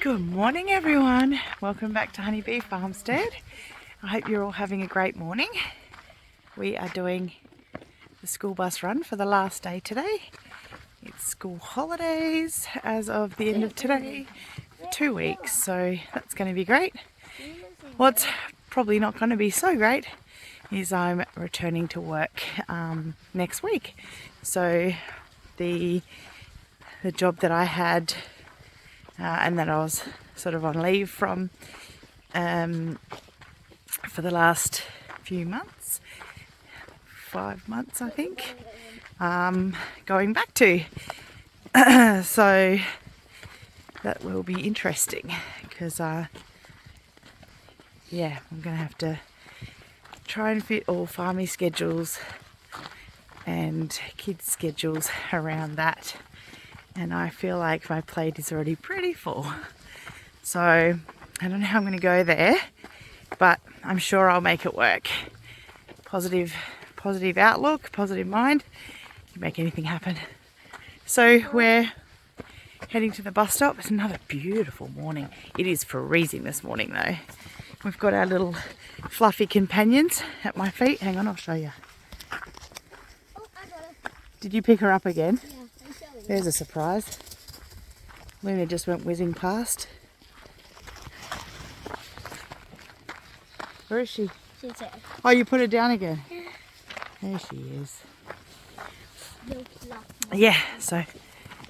Good morning everyone, welcome back to Honey-Bee Farmstead. I hope you're all having a great morning. We are doing the school bus run for the last day today. It's school holidays as of the end of today, 2 weeks, so that's going to be great. What's probably not going to be so great is I'm returning to work next week. So the job that I had and that I was sort of on leave from for the last few months, 5 months I think, going back to. So that will be interesting because yeah, I'm going to have to try and fit all farmy schedules and kids' schedules around that. And I feel like my plate is already pretty full. So I don't know how I'm going to go there, but I'm sure I'll make it work. Positive outlook, positive mind, you make anything happen. So we're heading to the bus stop. It's another beautiful morning. It is freezing this morning though. We've got our little fluffy companions at my feet. Hang on, I'll show you. Oh, I got it. Did you pick her up again? Yeah, I'm showing you. There's a surprise. Luna just went whizzing past. Where is she? She's there. Oh, you put her down again. There she is. Yeah, so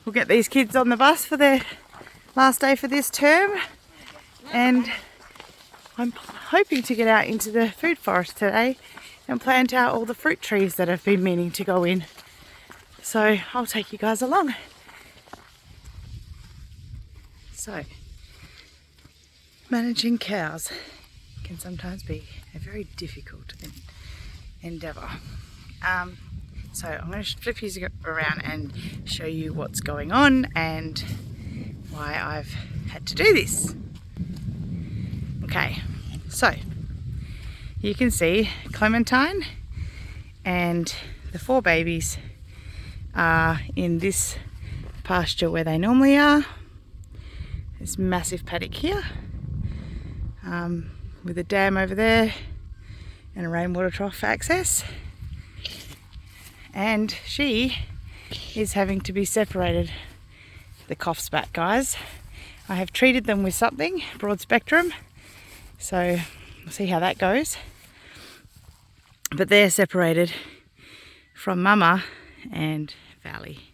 we'll get these kids on the bus for their last day for this term. And I'm hoping to get out into the food forest today and plant out all the fruit trees that I've been meaning to go in. So I'll take you guys along. So, managing cows can sometimes be a very difficult endeavour. So I'm going to flip you around and show you what's going on and why I've had to do this. Okay, so you can see Clementine and the 4 babies are in this pasture where they normally are. This massive paddock here with a dam over there and a rainwater trough access, and she is having to be separated. The cough spat, guys. I have treated them with something, broad spectrum, so we'll see how that goes. But they're separated from Mama and Valley.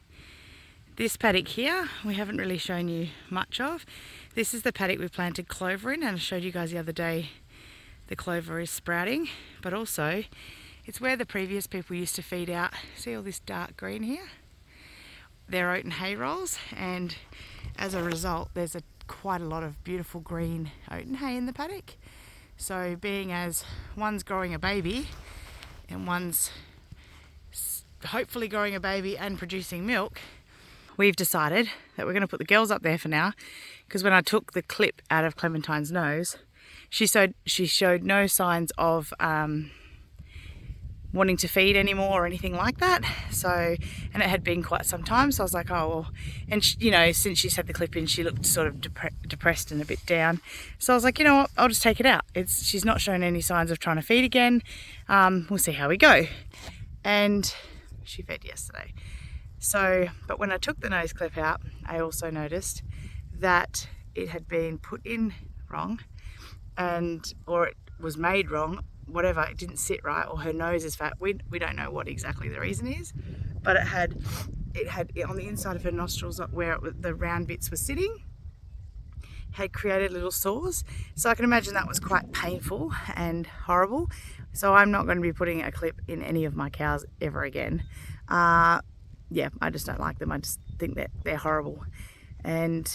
This paddock here we haven't really shown you much of. This is the paddock we planted clover in, and I showed you guys the other day the clover is sprouting, but also it's where the previous people used to feed out. See all this dark green here? They're oat and hay rolls, and as a result there's quite a lot of beautiful green oat and hay in the paddock. So being as one's growing a baby and one's hopefully growing a baby and producing milk, we've decided that we're going to put the girls up there for now, because when I took the clip out of Clementine's nose, she showed no signs of wanting to feed anymore or anything like that. So, and it had been quite some time, so I was like, oh well. And she, you know, since she's had the clip in, she looked sort of depressed and a bit down. So I was like, you know what, I'll just take it out. She's not showing any signs of trying to feed again. We'll see how we go. And she fed yesterday. So, but when I took the nose clip out, I also noticed that it had been put in wrong, or it was made wrong, whatever. It didn't sit right, or her nose is fat. We don't know what exactly the reason is, but it had on the inside of her nostrils, where the round bits were sitting, had created little sores. So I can imagine that was quite painful and horrible. So I'm not going to be putting a clip in any of my cows ever again. Yeah, I just don't like them. I just think that they're horrible. And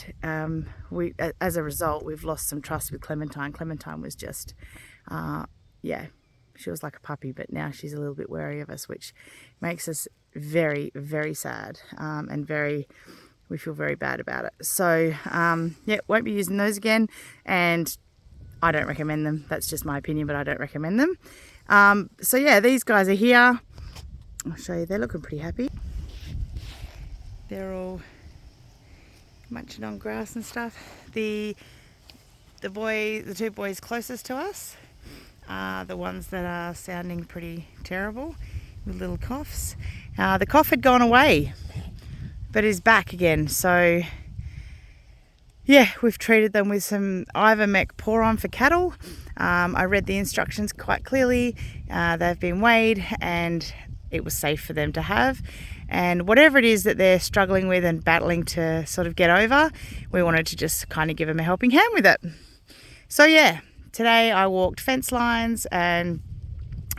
as a result, we've lost some trust with Clementine. Clementine was just, yeah, she was like a puppy, but now she's a little bit wary of us, which makes us very, very sad, and we feel very bad about it. So, yeah, won't be using those again, and I don't recommend them. That's just my opinion, but I don't recommend them. So yeah, these guys are here. I'll show you, they're looking pretty happy. They're all munching on grass and stuff. The two boys closest to us are the ones that are sounding pretty terrible with little coughs. The cough had gone away, but is back again. So yeah, we've treated them with some Ivermectin Poron for cattle. I read the instructions quite clearly. They've been weighed and it was safe for them to have. And whatever it is that they're struggling with and battling to sort of get over, we wanted to just kind of give them a helping hand with it. So yeah, today I walked fence lines and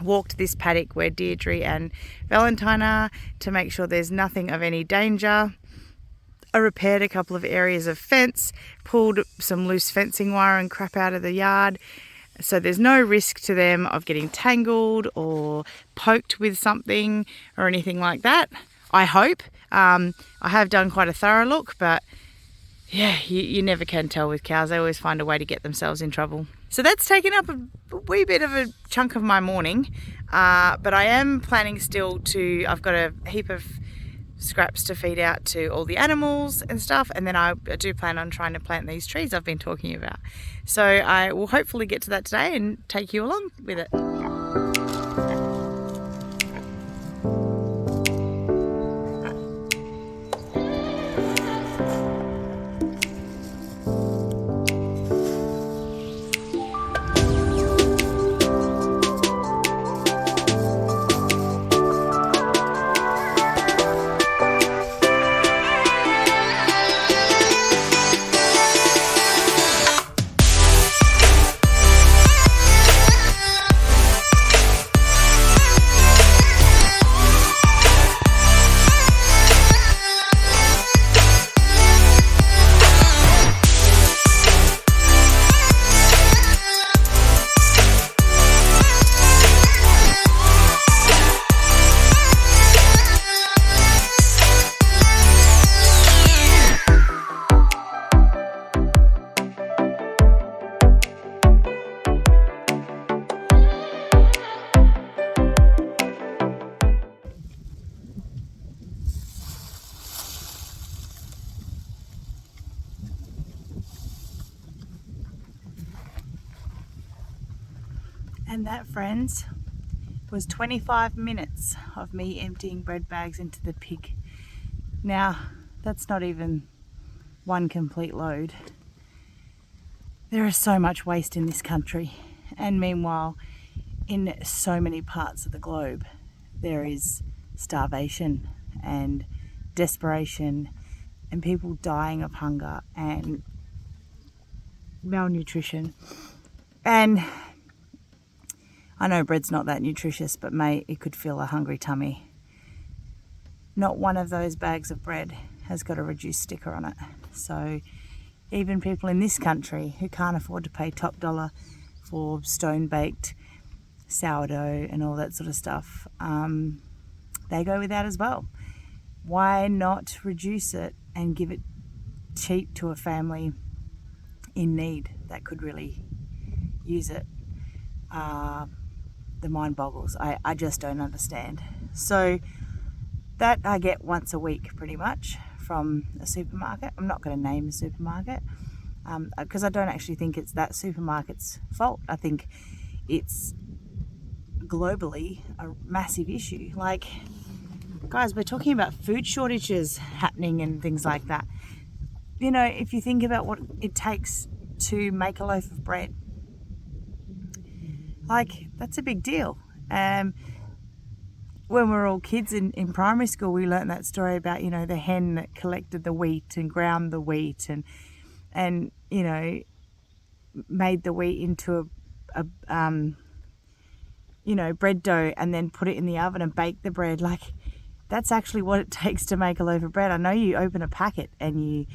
walked this paddock where Deirdre and Valentine are to make sure there's nothing of any danger. I repaired a couple of areas of fence, pulled some loose fencing wire and crap out of the yard, so there's no risk to them of getting tangled or poked with something or anything like that, I hope. I have done quite a thorough look, but yeah, you never can tell with cows. They always find a way to get themselves in trouble. So that's taken up a wee bit of a chunk of my morning, but I am planning still I've got a heap of scraps to feed out to all the animals and stuff, and then I do plan on trying to plant these trees I've been talking about. So I will hopefully get to that today and take you along with it. And that, friends, was 25 minutes of me emptying bread bags into the pig. Now, that's not even one complete load. There is so much waste in this country, and meanwhile, in so many parts of the globe, there is starvation and desperation and people dying of hunger and malnutrition. And I know bread's not that nutritious, but mate, it could fill a hungry tummy. Not one of those bags of bread has got a reduced sticker on it. So even people in this country who can't afford to pay top dollar for stone-baked sourdough and all that sort of stuff, they go without as well. Why not reduce it and give it cheap to a family in need that could really use it? The mind boggles. I just don't understand. So that I get once a week pretty much from a supermarket. I'm not going to name a supermarket because I don't actually think it's that supermarket's fault. I think it's globally a massive issue. Like, guys, we're talking about food shortages happening and things like that. You know, if you think about what it takes to make a loaf of bread, like, that's a big deal. When we were all kids in primary school, we learnt that story about, you know, the hen that collected the wheat and ground the wheat and you know, made the wheat into a you know, bread dough and then put it in the oven and bake the bread. Like, that's actually what it takes to make a loaf of bread. I know you open a packet and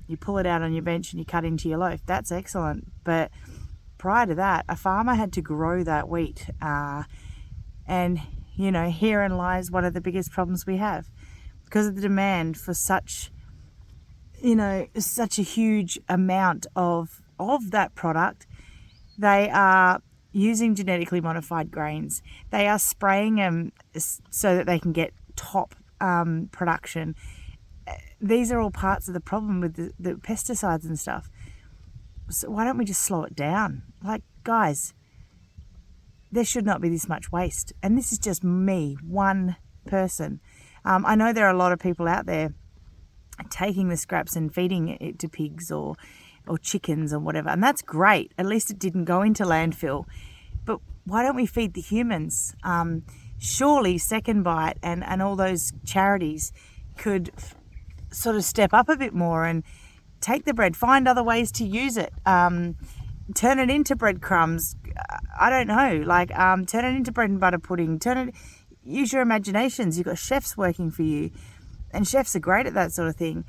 you pull it out on your bench and you cut into your loaf. That's excellent. But prior to that, a farmer had to grow that wheat. And, you know, herein lies one of the biggest problems we have. Because of the demand for such, you know, such a huge amount of that product, they are using genetically modified grains. They are spraying them so that they can get top production. these are all parts of the problem with the pesticides and stuff. So why don't we just slow it down? Like, guys, there should not be this much waste. And this is just me, one person. I know there are a lot of people out there taking the scraps and feeding it to pigs or chickens or whatever. And that's great. At least it didn't go into landfill. But why don't we feed the humans? Surely Second Bite and all those charities could sort of step up a bit more and take the bread, find other ways to use it, turn it into breadcrumbs. I don't know, like turn it into bread and butter pudding. Use your imaginations. You've got chefs working for you, and chefs are great at that sort of thing.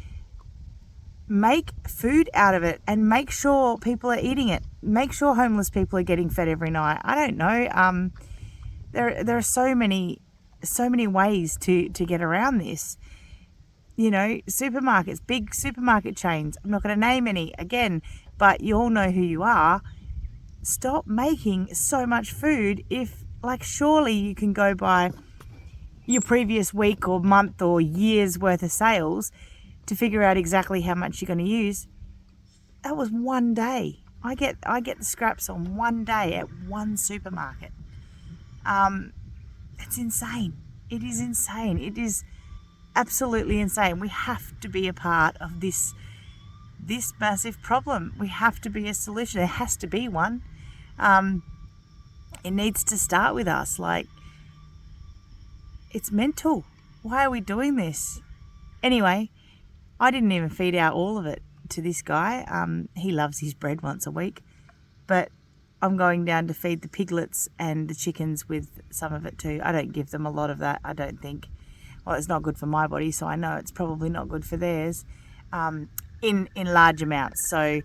Make food out of it and make sure people are eating it. Make sure homeless people are getting fed every night. I don't know. There are so many ways to get around this. You know, supermarkets, big supermarket chains. I'm not going to name any again, but you all know who you are. Stop making so much food. Surely you can go by your previous week or month or year's worth of sales to figure out exactly how much you're going to use. That was one day. I get the scraps on one day at one supermarket. It's insane. It is insane. It is absolutely insane. We have to be a part of this massive problem. We have to be a solution. There has to be one. It needs to start with us. Like, it's mental. Why are we doing this? Anyway, I didn't even feed out all of it to this guy. He loves his bread once a week, but I'm going down to feed the piglets and the chickens with some of it too. I don't give them a lot of that, I don't think. Well, it's not good for my body, so I know it's probably not good for theirs in large amounts. So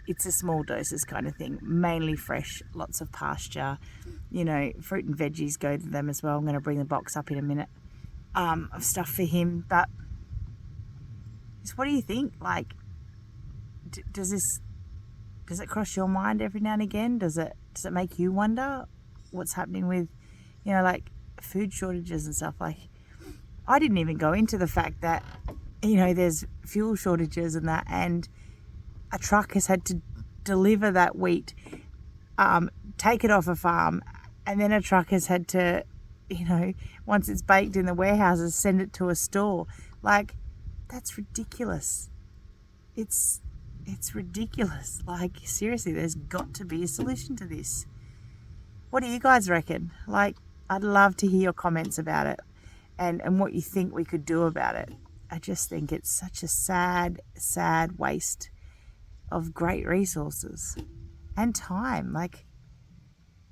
it's a small doses kind of thing, mainly fresh, lots of pasture. You know, fruit and veggies go to them as well. I'm going to bring the box up in a minute of stuff for him. But what do you think? Like, does it cross your mind every now and again? Does it make you wonder what's happening with, you know, like food shortages and stuff? Like, I didn't even go into the fact that, you know, there's fuel shortages and that, and a truck has had to deliver that wheat, take it off a farm, and then a truck has had to, you know, once it's baked in the warehouses, send it to a store. Like, that's ridiculous. It's ridiculous. Like, seriously, there's got to be a solution to this. What do you guys reckon? Like, I'd love to hear your comments about it and what you think we could do about it. I just think it's such a sad, sad waste of great resources and time. Like,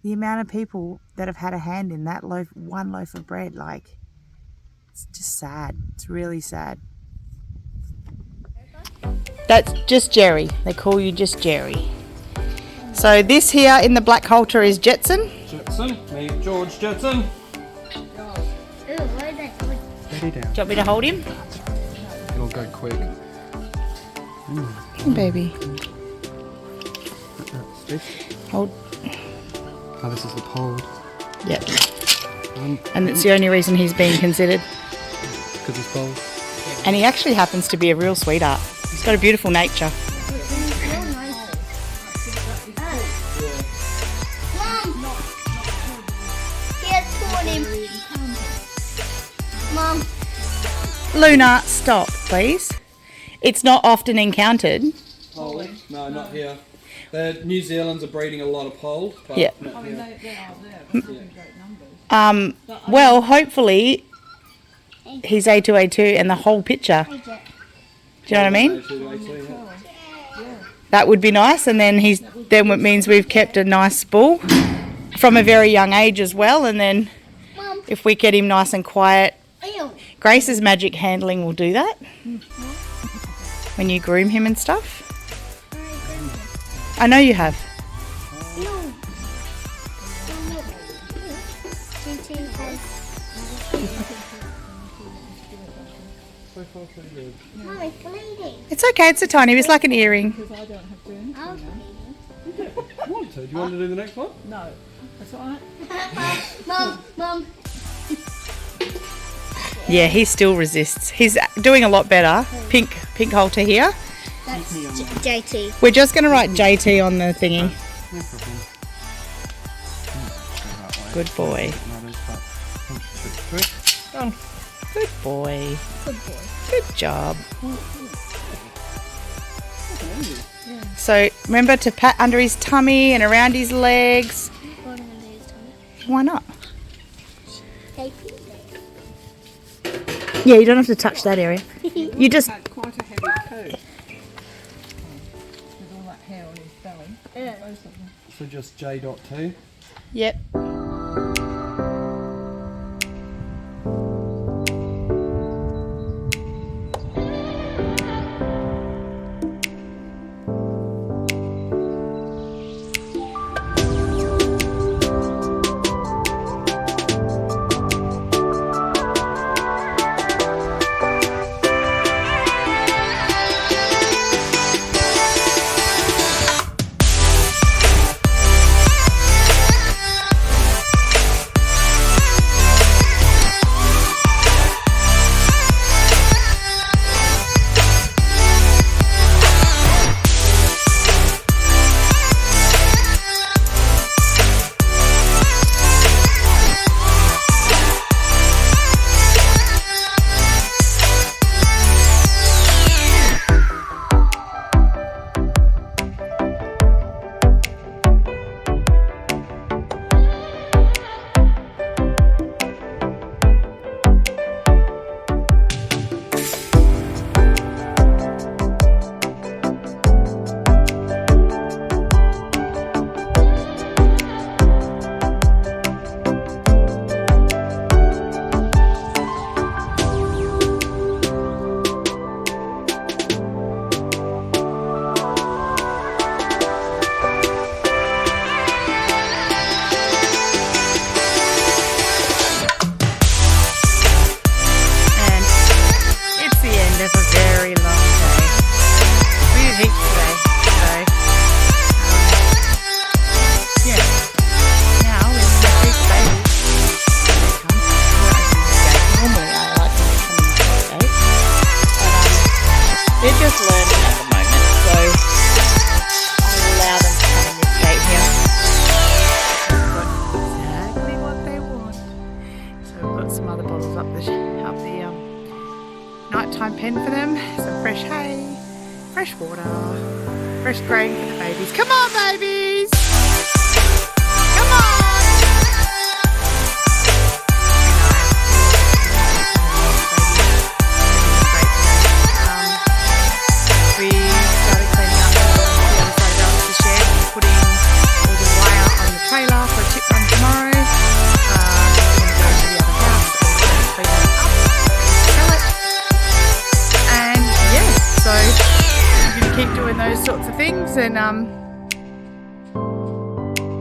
the amount of people that have had a hand in that one loaf of bread, like, it's just sad. It's really sad. That's just Jerry. They call you just Jerry. So this here in the black halter is Jetson. Jetson, me, George Jetson. Steady down. Do you want me to hold him? It'll go quick. Baby. Hold. Oh, this is the pole. Yep. And it's the only reason he's being considered. Because he's pole. And he actually happens to be a real sweetheart. He's got a beautiful nature. Mom. Luna, stop, please. It's not often encountered. Pole? No, not here. New Zealand's are breeding a lot of pole. Yeah. Not here. Well, hopefully he's A2A2 and the whole picture. Do you know what I mean? That would be nice, and then then it means we've kept a nice bull from a very young age as well. And then if we get him nice and quiet, Grace's magic handling will do that. When you groom him and stuff. I know you have. Mom, it's bleeding. It's okay, it's a tiny, it's like an earring. Want to? Do you want to do the next one? No, that's all right. Mom. Yeah, he still resists. He's doing a lot better. Pink halter here. That's JT. We're just going to write JT on the thingy. No problem. Good boy. Done. Good boy. Good boy. Good job. So remember to pat under his tummy and around his legs. What in his tummy? Why not? Okay. Yeah, you don't have to touch that area. You just... Had quite a heavy coat. With all that hair on his belly. Yeah. Both of them. So just J.2. Yep. Nighttime pen for them, some fresh hay, fresh water, fresh grain for the babies. Come on, babies! Come on! We started cleaning up the other side of the shed, putting all the wire on the trailer for a tip run tomorrow. We're going to go to the other house and clean it up and sell it. And yeah, so I'm going to keep doing those sorts of things and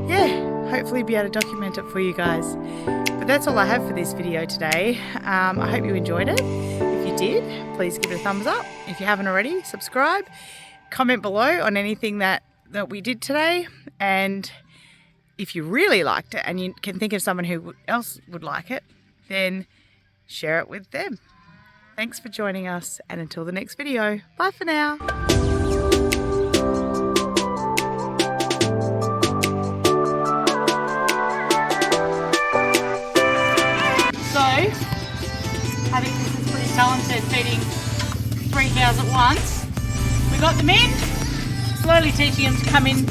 yeah, hopefully be able to document it for you guys. But that's all I have for this video today. I hope you enjoyed it. If you did, please give it a thumbs up. If you haven't already, subscribe. Comment below on anything that we did today. And if you really liked it and you can think of someone who else would like it, then share it with them. Thanks for joining us, and until the next video, bye for now. So, I think this is pretty talented, feeding 3 cows at once. We got them in, slowly teaching them to come in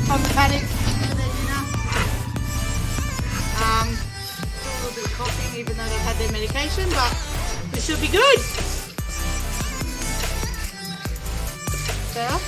from the paddock for their dinner. Still a little bit of coughing even though they've had their medication, but it should be good. Sarah?